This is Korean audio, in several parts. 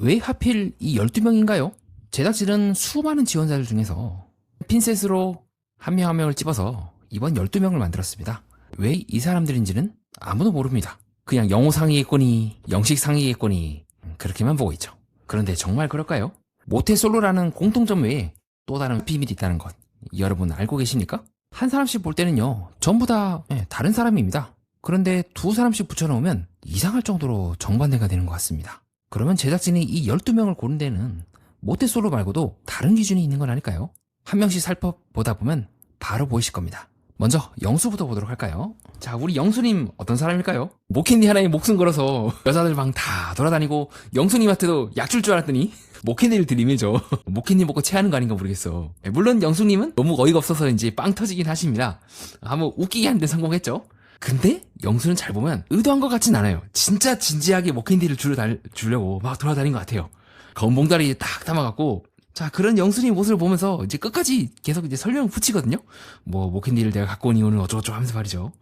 왜 하필 이 12명인가요? 제작진은 수많은 지원자들 중에서 핀셋으로 한 명 한 명을 집어서 이번 12명을 만들었습니다. 왜 이 사람들인지는 아무도 모릅니다. 그냥 영호 상이겠거니 영식 상이겠거니 그렇게만 보고 있죠. 그런데 정말 그럴까요? 모태솔로라는 공통점 외에 또 다른 비밀이 있다는 것 여러분 알고 계십니까? 한 사람씩 볼 때는요 전부 다 다른 사람입니다. 그런데 두 사람씩 붙여놓으면 이상할 정도로 정반대가 되는 것 같습니다. 그러면 제작진이 이 12명을 고른 데는 모태솔로 말고도 다른 기준이 있는 건 아닐까요? 한 명씩 살펴보다 보면 바로 보이실 겁니다. 먼저 영수부터 보도록 할까요? 자, 우리 영수님 어떤 사람일까요? 모캔디 하나에 목숨 걸어서 여자들 방 다 돌아다니고 영수님한테도 약 줄 줄 알았더니 모캔디를 들이밀죠. 모캔디 먹고 체하는 거 아닌가 모르겠어. 물론 영수님은 너무 어이가 없어서 이제 빵 터지긴 하십니다. 한번 웃기게 하는데 성공했죠. 근데 영수는 잘 보면 의도한 것 같진 않아요. 진짜 진지하게 모캔디를 주려고 막 돌아다닌 것 같아요. 검봉다리 딱 담아갖고 자, 그런 영수님 모습을 보면서 이제 끝까지 계속 이제 설명을 붙이거든요. 뭐 모캔디를 내가 갖고 온 이유는 어쩌고저쩌고 하면서 말이죠.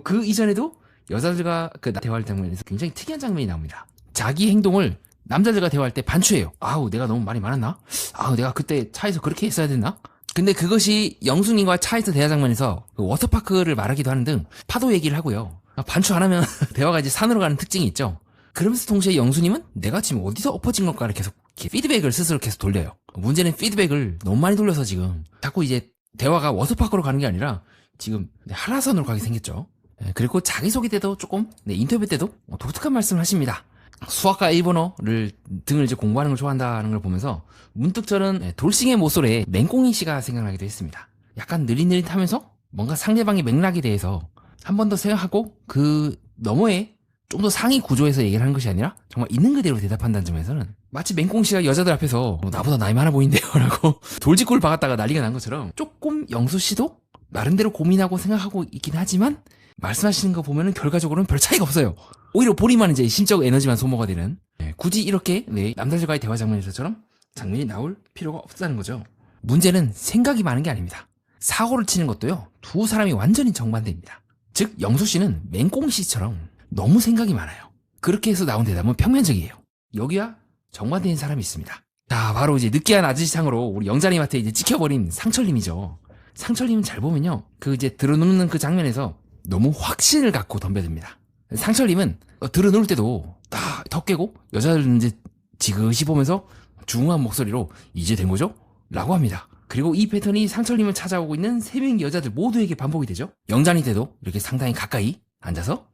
그 이전에도 여자들과 그 대화할 장면에서 굉장히 특이한 장면이 나옵니다. 자기 행동을 남자들과 대화할 때 반추해요. 아우, 내가 너무 말이 많았나? 아우, 내가 그때 차에서 그렇게 했어야 됐나? 근데 그것이 영수님과 차에서 대화 장면에서 그 워터파크를 말하기도 하는 등 파도 얘기를 하고요. 반추 안 하면 대화가 이제 산으로 가는 특징이 있죠. 그러면서 동시에 영수님은 내가 지금 어디서 엎어진 걸까를 계속 피드백을 스스로 계속 돌려요. 문제는 피드백을 너무 많이 돌려서 지금 자꾸 이제 대화가 워터파크로 가는 게 아니라 지금 한라산으로 가게 생겼죠. 그리고 자기소개 때도 조금 인터뷰 때도 독특한 말씀을 하십니다. 수학과 일본어를 등을 이제 공부하는 걸 좋아한다는 걸 보면서 문득 저는 돌싱의 모쏠에 맹꽁이 씨가 생각나기도 했습니다. 약간 느릿느릿하면서 뭔가 상대방의 맥락에 대해서 한 번 더 생각하고 그 너머에 좀 더 상위 구조에서 얘기를 하는 것이 아니라 정말 있는 그대로 대답한다는 점에서는 마치 맹꽁 씨가 여자들 앞에서 나보다 나이 많아 보인대요 라고 돌직구를 박았다가 난리가 난 것처럼 조금 영수 씨도 나름대로 고민하고 생각하고 있긴 하지만 말씀하시는 거 보면은 결과적으로는 별 차이가 없어요. 오히려 본인만 이제 심적 에너지만 소모가 되는 굳이 이렇게 남자들과의 대화 장면에서처럼 장면이 나올 필요가 없다는 거죠. 문제는 생각이 많은 게 아닙니다. 사고를 치는 것도요 두 사람이 완전히 정반대입니다. 즉 영수 씨는 맹꽁 씨처럼 너무 생각이 많아요. 그렇게 해서 나온 대답은 평면적이에요. 여기와 정반대인 사람이 있습니다. 자, 바로 이제 느끼한 아저씨상으로 우리 영자님한테 이제 찍혀버린 상철님이죠. 상철님은 잘 보면요 그 이제 들어눕는 그 장면에서 너무 확신을 갖고 덤벼듭니다. 상철님은 들어누울 때도 딱 턱 깨고 여자들 이제 지그시 보면서 중후한 목소리로 이제 된 거죠? 라고 합니다. 그리고 이 패턴이 상철님을 찾아오고 있는 3명의 여자들 모두에게 반복이 되죠. 영자님 때도 이렇게 상당히 가까이 앉아서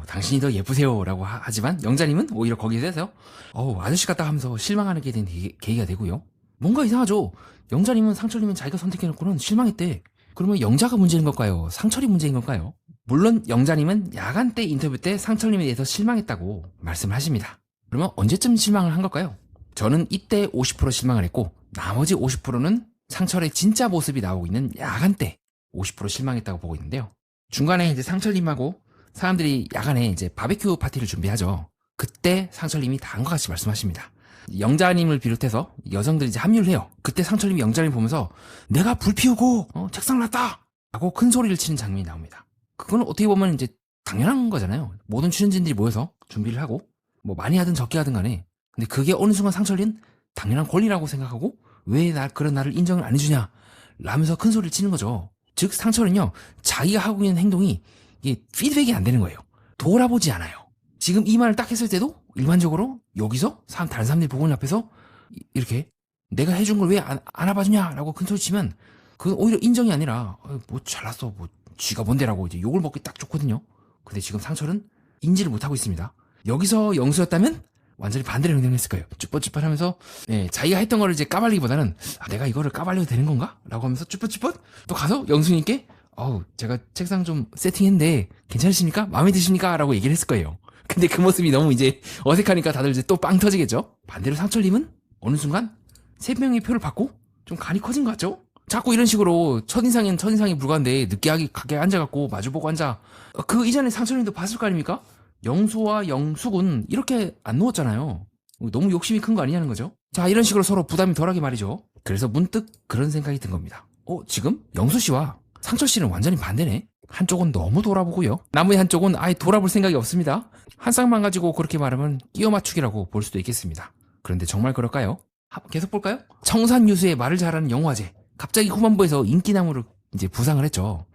당신이 더 예쁘세요 라고 하지만 영자님은 오히려 거기서 해서 아저씨 같다 하면서 실망하게 된 계기가 되고요. 뭔가 이상하죠. 영자님은 상철님은 자기가 선택해놓고는 실망했대. 그러면 영자가 문제인 걸까요? 상철이 문제인 걸까요? 물론 영자님은 야간 때 인터뷰 때 상철님에 대해서 실망했다고 말씀을 하십니다. 그러면 언제쯤 실망을 한 걸까요? 저는 이때 50% 실망을 했고 나머지 50%는 상철의 진짜 모습이 나오고 있는 야간 때 50% 실망했다고 보고 있는데요. 중간에 이제 상철님하고 사람들이 야간에 이제 바베큐 파티를 준비하죠. 그때 상철님이 다음과 같이 말씀하십니다. 영자님을 비롯해서 여성들이 이제 합류를 해요. 그때 상철님이 영자님 보면서 내가 불 피우고 책상 놨다! 라고 큰 소리를 치는 장면이 나옵니다. 그건 어떻게 보면 이제 당연한 거잖아요. 모든 출연진들이 모여서 준비를 하고 뭐 많이 하든 적게 하든 간에 근데 그게 어느 순간 상철이는 당연한 권리라고 생각하고 왜 그런 나를 인정을 안 해주냐 라면서 큰 소리를 치는 거죠. 즉 상철은요 자기가 하고 있는 행동이 이게 피드백이 안 되는 거예요. 돌아보지 않아요. 지금 이 말을 딱 했을 때도 일반적으로 여기서 다른 사람들이 보고 있는 앞에서 이렇게 내가 해준 걸 왜 안 알아봐주냐 라고 큰 소리 치면 그건 오히려 인정이 아니라 뭐 잘났어 뭐 쥐가 뭔데라고 이제 욕을 먹기 딱 좋거든요. 근데 지금 상철은 인지를 못하고 있습니다. 여기서 영수였다면 완전히 반대로 행동했을 거예요. 쭈뼛쭈뼛 하면서 자기가 했던 거를 이제 까발리기보다는 내가 이거를 까발려도 되는 건가? 라고 하면서 쭈뼛쭈뼛 또 가서 영수님께 제가 책상 좀 세팅했는데 괜찮으십니까? 마음에 드십니까? 라고 얘기를 했을 거예요. 근데 그 모습이 너무 이제 어색하니까 다들 이제 또 빵 터지겠죠? 반대로 상철님은 어느 순간 3명의 표를 받고 좀 간이 커진 것 같죠? 자꾸 이런 식으로 첫인상엔 첫인상이 불과한데 느끼하게 가게 앉아갖고 마주보고 앉아. 그 이전에 상철님도 봤을 거 아닙니까? 영수와 영숙은 이렇게 안 누웠잖아요. 너무 욕심이 큰 거 아니냐는 거죠. 자, 이런 식으로 서로 부담이 덜하게 말이죠. 그래서 문득 그런 생각이 든 겁니다. 지금 영수씨와 상철씨는 완전히 반대네. 한쪽은 너무 돌아보고요. 나머지 한쪽은 아예 돌아볼 생각이 없습니다. 한 쌍만 가지고 그렇게 말하면 끼워 맞추기라고 볼 수도 있겠습니다. 그런데 정말 그럴까요? 계속 볼까요? 청산유수의 말을 잘하는 영화제. 갑자기 후반부에서 인기나무를 이제 부상을 했죠.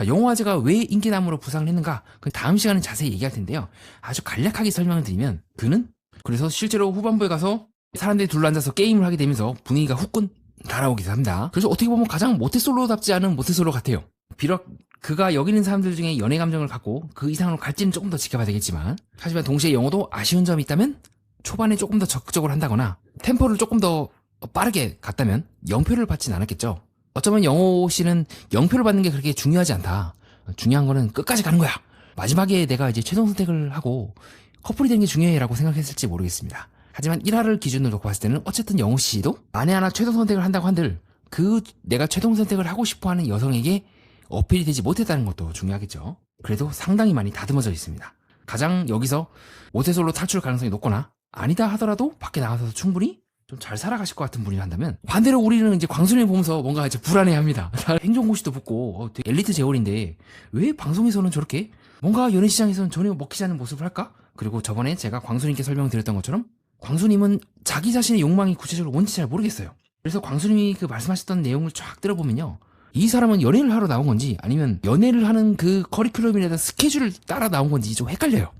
영화제가 왜 인기나무로 부상을 했는가? 그 다음 시간에 자세히 얘기할 텐데요. 아주 간략하게 설명을 드리면 그는 그래서 실제로 후반부에 가서 사람들이 둘러앉아서 게임을 하게 되면서 분위기가 후끈 달아오기도 합니다. 그래서 어떻게 보면 가장 모태솔로답지 않은 모태솔로 같아요. 비록 그가 여기 있는 사람들 중에 연애 감정을 갖고 그 이상으로 갈지는 조금 더 지켜봐야 되겠지만, 하지만 동시에 영어도 아쉬운 점이 있다면 초반에 조금 더 적극적으로 한다거나 템포를 조금 더 빠르게 갔다면 영표를 받진 않았겠죠. 어쩌면 영호 씨는 영표를 받는 게 그렇게 중요하지 않다. 중요한 거는 끝까지 가는 거야. 마지막에 내가 이제 최종 선택을 하고 커플이 되는 게 중요해라고 생각했을지 모르겠습니다. 하지만 1화를 기준으로 놓고 봤을 때는 어쨌든 영호 씨도 만에 하나 최종 선택을 한다고 한들 그 내가 최종 선택을 하고 싶어하는 여성에게 어필이 되지 못했다는 것도 중요하겠죠. 그래도 상당히 많이 다듬어져 있습니다. 가장 여기서 모태솔로 탈출 가능성이 높거나 아니다 하더라도 밖에 나가서 충분히 좀 잘 살아가실 것 같은 분이 한다면, 반대로 우리는 이제 광순이 보면서 뭔가 이제 불안해합니다. 행정고시도 붙고 되게 엘리트 재벌인데 왜 방송에서는 저렇게 뭔가 연예시장에서는 전혀 먹히지 않는 모습을 할까? 그리고 저번에 제가 광수님께 설명드렸던 것처럼 광수님은 자기 자신의 욕망이 구체적으로 뭔지 잘 모르겠어요. 그래서 광수님이 그 말씀하셨던 내용을 쫙 들어보면요, 이 사람은 연애를 하러 나온 건지 아니면 연애를 하는 그 커리큘럼이나 스케줄을 따라 나온 건지 좀 헷갈려요.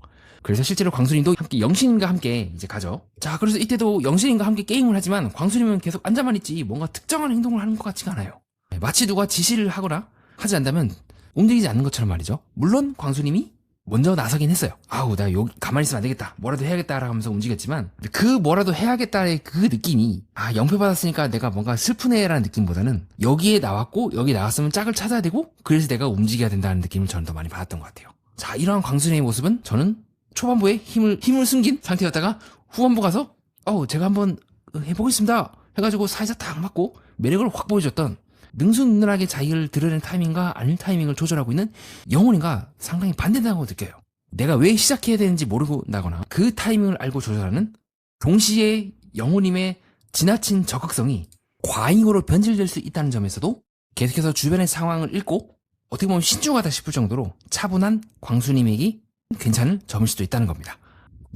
그래서 실제로 광수님도 함께 영신님과 함께 이제 가죠. 자, 그래서 이때도 영신님과 함께 게임을 하지만 광수님은 계속 앉아만 있지 뭔가 특정한 행동을 하는 것 같지가 않아요. 마치 누가 지시를 하거나 하지 않다면 움직이지 않는 것처럼 말이죠. 물론 광수님이 먼저 나서긴 했어요. 아우, 나 여기 가만히 있으면 안 되겠다, 뭐라도 해야겠다 하면서 움직였지만 그 뭐라도 해야겠다의 그 느낌이, 아, 영표 받았으니까 내가 뭔가 슬프네라는 느낌보다는 여기에 나왔고 여기 나왔으면 짝을 찾아야 되고 그래서 내가 움직여야 된다는 느낌을 저는 더 많이 받았던 것 같아요. 자, 이러한 광순이의 모습은 저는 초반부에 힘을 숨긴 상태였다가 후반부 가서 제가 한번 해보겠습니다 해가지고 사이사 딱 맞고 매력을 확 보여줬던, 능수능란하게 자기를 드러낸 타이밍과 아닐 타이밍을 조절하고 있는 영혼인가 상당히 반대된다고 느껴요. 내가 왜 시작해야 되는지 모르고 나거나 그 타이밍을 알고 조절하는, 동시에 영혼님의 지나친 적극성이 과잉으로 변질될 수 있다는 점에서도 계속해서 주변의 상황을 읽고 어떻게 보면 신중하다 싶을 정도로 차분한 광수님에게 괜찮은 점일 수도 있다는 겁니다.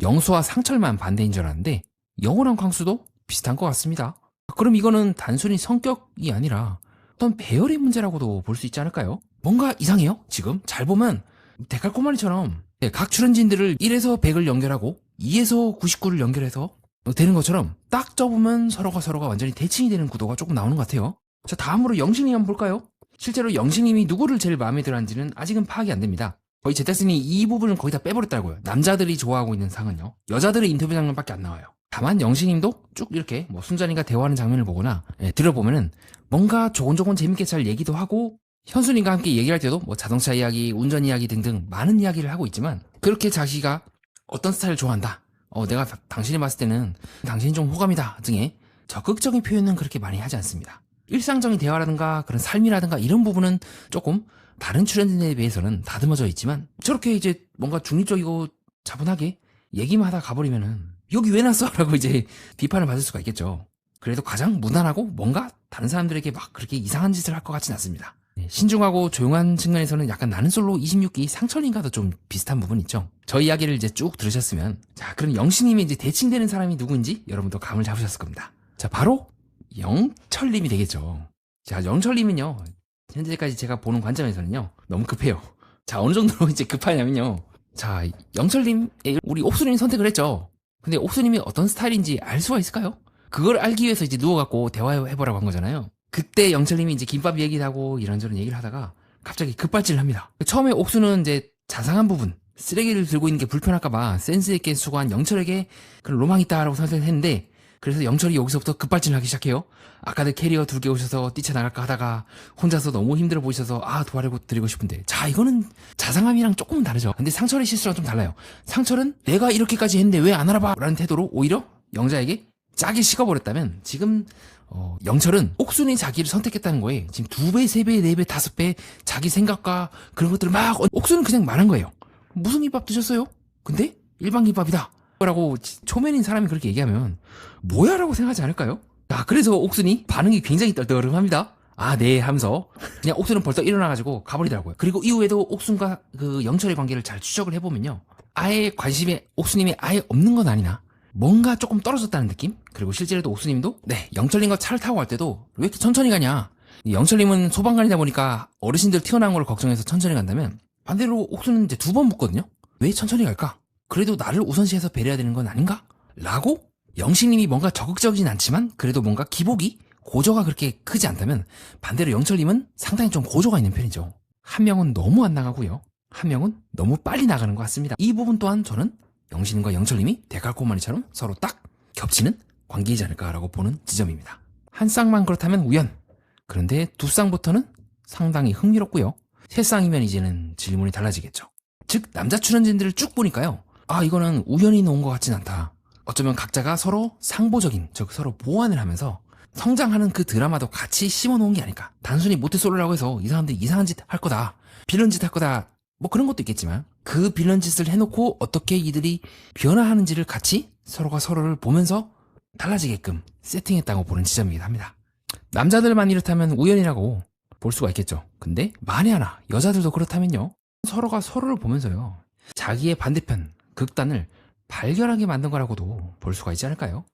영수와 상철만 반대인 줄 알았는데 영호랑 광수도 비슷한 것 같습니다. 그럼 이거는 단순히 성격이 아니라 어떤 배열의 문제라고도 볼 수 있지 않을까요? 뭔가 이상해요. 지금 잘 보면 데칼코마니처럼 각 출연진들을 1에서 100을 연결하고 2에서 99를 연결해서 되는 것처럼 딱 접으면 서로가 완전히 대칭이 되는 구도가 조금 나오는 것 같아요. 자, 다음으로 영식님 한번 볼까요? 실제로 영식님이 누구를 제일 마음에 들어하는지는 아직은 파악이 안 됩니다. 거의 제타슨이 이 부분을 거의 다 빼버렸다고요. 남자들이 좋아하고 있는 상은요, 여자들의 인터뷰 장면밖에 안 나와요. 다만 영식님도 쭉 이렇게 뭐 순자님과 대화하는 장면을 보거나 들어보면은 뭔가 조곤조곤 재밌게 잘 얘기도 하고, 현순이가 함께 얘기할 때도 뭐 자동차 이야기, 운전 이야기 등등 많은 이야기를 하고 있지만, 그렇게 자기가 어떤 스타일을 좋아한다, 내가 당신이 봤을 때는 당신이 좀 호감이다 등의 적극적인 표현은 그렇게 많이 하지 않습니다. 일상적인 대화라든가 그런 삶이라든가 이런 부분은 조금 다른 출연진에 비해서는 다듬어져 있지만, 저렇게 이제 뭔가 중립적이고 차분하게 얘기만 하다 가버리면은 여기 왜 났어? 라고 이제 비판을 받을 수가 있겠죠. 그래도 가장 무난하고 뭔가 다른 사람들에게 막 그렇게 이상한 짓을 할 것 같진 않습니다. 신중하고 조용한 측면에서는 약간 나는 솔로 26기 상철님과도 좀 비슷한 부분이 있죠. 저 이야기를 이제 쭉 들으셨으면, 자, 그럼 영신님이 이제 대칭되는 사람이 누구인지 여러분도 감을 잡으셨을 겁니다. 자, 바로 영철님이 되겠죠. 자, 영철님은요, 현재까지 제가 보는 관점에서는요, 너무 급해요. 자, 어느 정도로 이제 급하냐면요, 자, 영철님, 우리 옥수님이 선택을 했죠. 근데 옥수님이 어떤 스타일인지 알 수가 있을까요? 그걸 알기 위해서 이제 누워갖고 대화해보라고 한 거잖아요. 그때 영철님이 이제 김밥 얘기를 하고 이런저런 얘기를 하다가 갑자기 급발진을 합니다. 처음에 옥수는 이제 자상한 부분, 쓰레기를 들고 있는 게 불편할까봐 센스있게 수고한 영철에게 그런 로망이 있다라고 생각했는데, 그래서 영철이 여기서부터 급발진을 하기 시작해요. 아까들 캐리어 2개 오셔서 뛰쳐나갈까 하다가 혼자서 너무 힘들어 보이셔서 도와드리고 싶은데, 자, 이거는 자상함이랑 조금은 다르죠. 근데 상철의 실수랑 좀 달라요. 상철은 내가 이렇게까지 했는데 왜 안 알아봐? 라는 태도로 오히려 영자에게 짜게 식어버렸다면, 지금 영철은 옥순이 자기를 선택했다는 거에 지금 2배, 3배, 4배, 5배 자기 생각과 그런 것들을 막, 옥순은 그냥 말한 거예요. 무슨 김밥 드셨어요? 근데 일반 김밥이다 라고 초면인 사람이 그렇게 얘기하면 뭐야? 라고 생각하지 않을까요? 자, 그래서 옥순이 반응이 굉장히 떨떠름합니다. 네 하면서 그냥 옥순은 벌떡 일어나가지고 가버리더라고요. 그리고 이후에도 옥순과 그 영철의 관계를 잘 추적을 해보면요, 아예 관심이 옥순님이 아예 없는 건 아니나 뭔가 조금 떨어졌다는 느낌? 그리고 실제로도 옥수님도 네, 영철님과 차를 타고 갈 때도 왜 이렇게 천천히 가냐? 영철님은 소방관이다 보니까 어르신들 튀어나온 걸 걱정해서 천천히 간다면 반대로 옥수는 이제 2번 묻거든요? 왜 천천히 갈까? 그래도 나를 우선시해서 배려해야 되는 건 아닌가? 라고 영식님이 뭔가 적극적이진 않지만 그래도 뭔가 기복이 고조가 그렇게 크지 않다면 반대로 영철님은 상당히 좀 고조가 있는 편이죠. 한 명은 너무 안 나가고요. 한 명은 너무 빨리 나가는 것 같습니다. 이 부분 또한 저는 영신과 영철님이 데칼코마니처럼 서로 딱 겹치는 관계이지 않을까라고 보는 지점입니다. 한 쌍만 그렇다면 우연. 그런데 두 쌍부터는 상당히 흥미롭고요. 세 쌍이면 이제는 질문이 달라지겠죠. 즉 남자 출연진들을 쭉 보니까요. 아 이거는 우연히 놓은 것 같진 않다. 어쩌면 각자가 서로 상보적인 즉 서로 보완을 하면서 성장하는 그 드라마도 같이 심어놓은 게 아닐까. 단순히 모태솔로라고 해서 이 사람들이 이상한 짓 할 거다. 빌런 짓 할 거다. 뭐 그런 것도 있겠지만 그 빌런 짓을 해놓고 어떻게 이들이 변화하는지를 같이 서로가 서로를 보면서 달라지게끔 세팅했다고 보는 지점이기도 합니다. 남자들만 이렇다면 우연이라고 볼 수가 있겠죠. 근데 만에 하나 여자들도 그렇다면요. 서로가 서로를 보면서요. 자기의 반대편, 극단을 발견하게 만든 거라고도 볼 수가 있지 않을까요?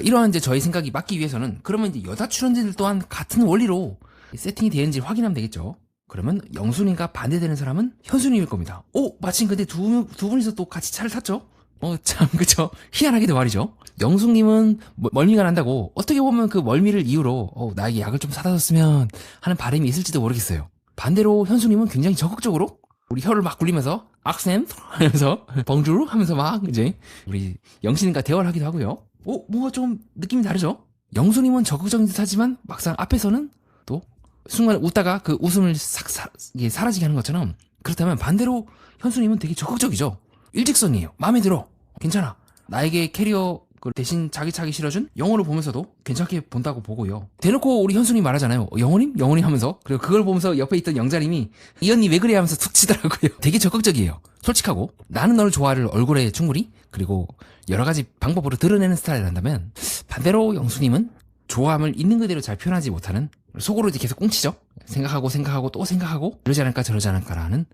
이러한 이제 저희 생각이 맞기 위해서는 그러면 이제 여자 출연진들 또한 같은 원리로 세팅이 되는지 확인하면 되겠죠. 그러면 영순이가 반대되는 사람은 현순이일 겁니다. 마침 근데 두 분이서 또 같이 차를 탔죠? 참, 그쵸? 희한하게도 말이죠. 영숙님은 멀미가 난다고 어떻게 보면 그 멀미를 이유로 나에게 약을 좀 사다 줬으면 하는 바람이 있을지도 모르겠어요. 반대로 현숙님은 굉장히 적극적으로 우리 혀를 막 굴리면서 악센 하면서 벙주르 하면서 막 이제 우리 영신님과 대화를 하기도 하고요. 뭔가 좀 느낌이 다르죠? 영숙님은 적극적인 듯 하지만 막상 앞에서는 또 순간 웃다가 그 웃음을 사라지게 하는 것처럼 그렇다면 반대로 현수님은 되게 적극적이죠. 일직선이에요. 마음에 들어. 괜찮아. 나에게 캐리어 대신 자기 차기 실어준 영호를 보면서도 괜찮게 본다고 보고요. 대놓고 우리 현수님 말하잖아요. 영호님? 영호님 하면서. 그리고 그걸 보면서 옆에 있던 영자님이 이 언니 왜 그래 하면서 툭 치더라고요. 되게 적극적이에요. 솔직하고 나는 너를 좋아를 얼굴에 충분히 그리고 여러 가지 방법으로 드러내는 스타일이란다면 반대로 영수님은 좋아함을 있는 그대로 잘 표현하지 못하는 속으로 이제 계속 꽁치죠. 생각하고 또 생각하고 이러지 않을까 저러지 않을까라는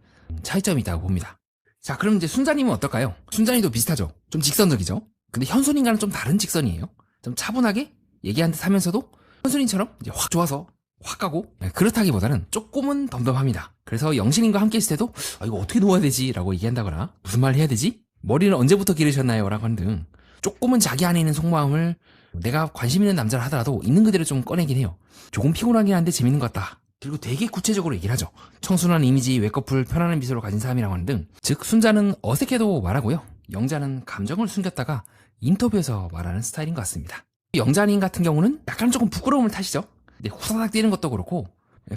차이점이 있다고 봅니다. 자, 그럼 이제 순자님은 어떨까요? 순자님도 비슷하죠. 좀 직선적이죠. 근데 현순인과는 좀 다른 직선이에요. 좀 차분하게 얘기한 듯 하면서도 현순인처럼 이제 확 좋아서 확 가고 그렇다기보다는 조금은 덤덤합니다. 그래서 영신님과 함께 있을 때도 이거 어떻게 놓아야 되지? 라고 얘기한다거나 무슨 말 해야 되지? 머리는 언제부터 기르셨나요? 라고 하는 등 조금은 자기 안에 있는 속마음을 내가 관심 있는 남자를 하더라도 있는 그대로 좀 꺼내긴 해요. 조금 피곤하긴 한데 재밌는 것 같다. 그리고 되게 구체적으로 얘기를 하죠. 청순한 이미지, 외꺼풀, 편안한 미소를 가진 사람이라고 하는 등 즉 순자는 어색해도 말하고요. 영자는 감정을 숨겼다가 인터뷰에서 말하는 스타일인 것 같습니다. 영자님 같은 경우는 약간 조금 부끄러움을 타시죠. 근데 후다닥 뛰는 것도 그렇고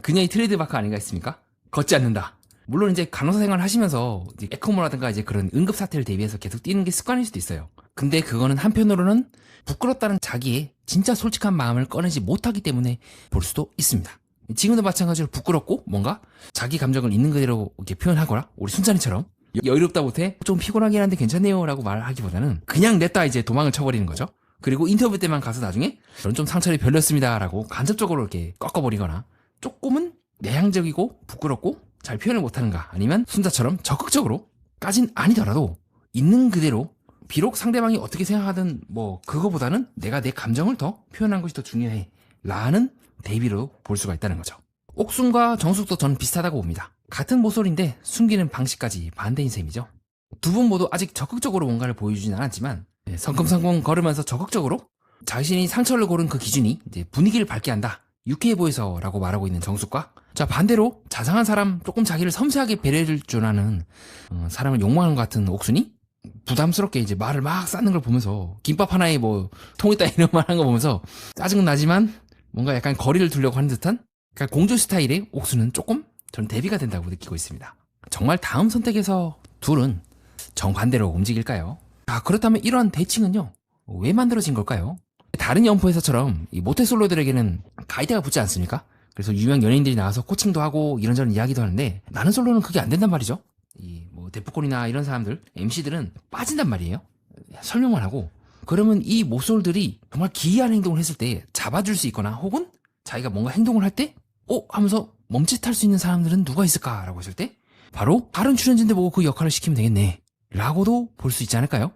그녀의 트레이드마크 아닌가 했습니까? 걷지 않는다. 물론 이제 간호사 생활을 하시면서 이제 에코모라든가 이제 그런 응급 사태를 대비해서 계속 뛰는 게 습관일 수도 있어요. 근데 그거는 한편으로는 부끄럽다는 자기의 진짜 솔직한 마음을 꺼내지 못하기 때문에 볼 수도 있습니다. 지금도 마찬가지로 부끄럽고 뭔가 자기 감정을 있는 그대로 이렇게 표현하거나 우리 순자님처럼 여유롭다 못해 좀 피곤하긴 한데 괜찮네요 라고 말하기보다는 그냥 냈다 이제 도망을 쳐버리는 거죠. 그리고 인터뷰 때만 가서 나중에 저는 좀 상처를 별렸습니다 라고 간접적으로 이렇게 꺾어버리거나 조금은 내향적이고 부끄럽고 잘 표현을 못하는가 아니면 순자처럼 적극적으로 까진 아니더라도 있는 그대로 비록 상대방이 어떻게 생각하든 뭐 그거보다는 내가 내 감정을 더 표현한 것이 더 중요해 라는 대비로 볼 수가 있다는 거죠. 옥순과 정숙도 저는 비슷하다고 봅니다. 같은 모쏠인데 숨기는 방식까지 반대인 셈이죠. 두 분 모두 아직 적극적으로 뭔가를 보여주진 않았지만 성큼성큼 걸으면서 적극적으로 자신이 상처를 고른 그 기준이 이제 분위기를 밝게 한다. 유쾌해 보여서 라고 말하고 있는 정숙과 자 반대로 자상한 사람 조금 자기를 섬세하게 배려해줄 줄 아는 사람을 욕망하는 것 같은 옥순이 부담스럽게 이제 말을 막 쌓는 걸 보면서 김밥 하나에 뭐 통있다 이런 말 하는 거 보면서 짜증은 나지만 뭔가 약간 거리를 두려고 하는 듯한 그러니까 공주 스타일의 옥수는 조금 전 대비가 된다고 느끼고 있습니다. 정말 다음 선택에서 둘은 정반대로 움직일까요? 그렇다면 이러한 대칭은요 왜 만들어진 걸까요? 다른 연포에서처럼 이 모태솔로들에게는 가이드가 붙지 않습니까? 그래서 유명 연예인들이 나와서 코칭도 하고 이런저런 이야기도 하는데 나는 솔로는 그게 안 된단 말이죠. 이 뭐 데프콘이나 이런 사람들 MC들은 빠진단 말이에요. 설명만 하고 그러면 이 모쏠들이 정말 기이한 행동을 했을 때 잡아줄 수 있거나 혹은 자기가 뭔가 행동을 할 때 하면서 멈칫할 수 있는 사람들은 누가 있을까라고 했을 때 바로 다른 출연진들 보고 그 역할을 시키면 되겠네 라고도 볼 수 있지 않을까요?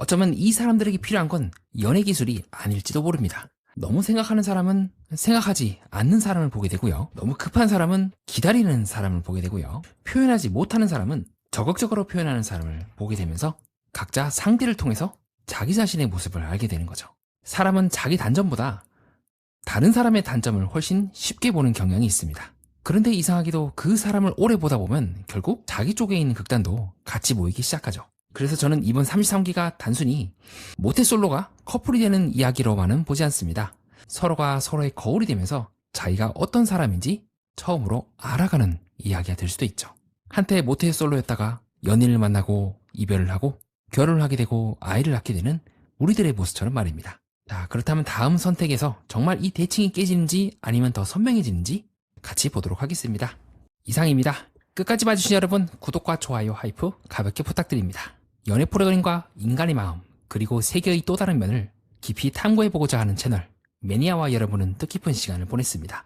어쩌면 이 사람들에게 필요한 건 연애 기술이 아닐지도 모릅니다. 너무 생각하는 사람은 생각하지 않는 사람을 보게 되고요. 너무 급한 사람은 기다리는 사람을 보게 되고요. 표현하지 못하는 사람은 적극적으로 표현하는 사람을 보게 되면서 각자 상대를 통해서 자기 자신의 모습을 알게 되는 거죠. 사람은 자기 단점보다 다른 사람의 단점을 훨씬 쉽게 보는 경향이 있습니다. 그런데 이상하게도 그 사람을 오래 보다 보면 결국 자기 쪽에 있는 극단도 같이 모이기 시작하죠. 그래서 저는 이번 33기가 단순히 모태솔로가 커플이 되는 이야기로만은 보지 않습니다. 서로가 서로의 거울이 되면서 자기가 어떤 사람인지 처음으로 알아가는 이야기가 될 수도 있죠. 한때 모태솔로였다가 연인을 만나고 이별을 하고 결혼을 하게 되고 아이를 낳게 되는 우리들의 모습처럼 말입니다. 자, 그렇다면 다음 선택에서 정말 이 대칭이 깨지는지 아니면 더 선명해지는지 같이 보도록 하겠습니다. 이상입니다. 끝까지 봐주신 여러분, 구독과 좋아요, 하이프 가볍게 부탁드립니다. 연애 프로그램과 인간의 마음, 그리고 세계의 또 다른 면을 깊이 탐구해보고자 하는 채널 매니아와 여러분은 뜻깊은 시간을 보냈습니다.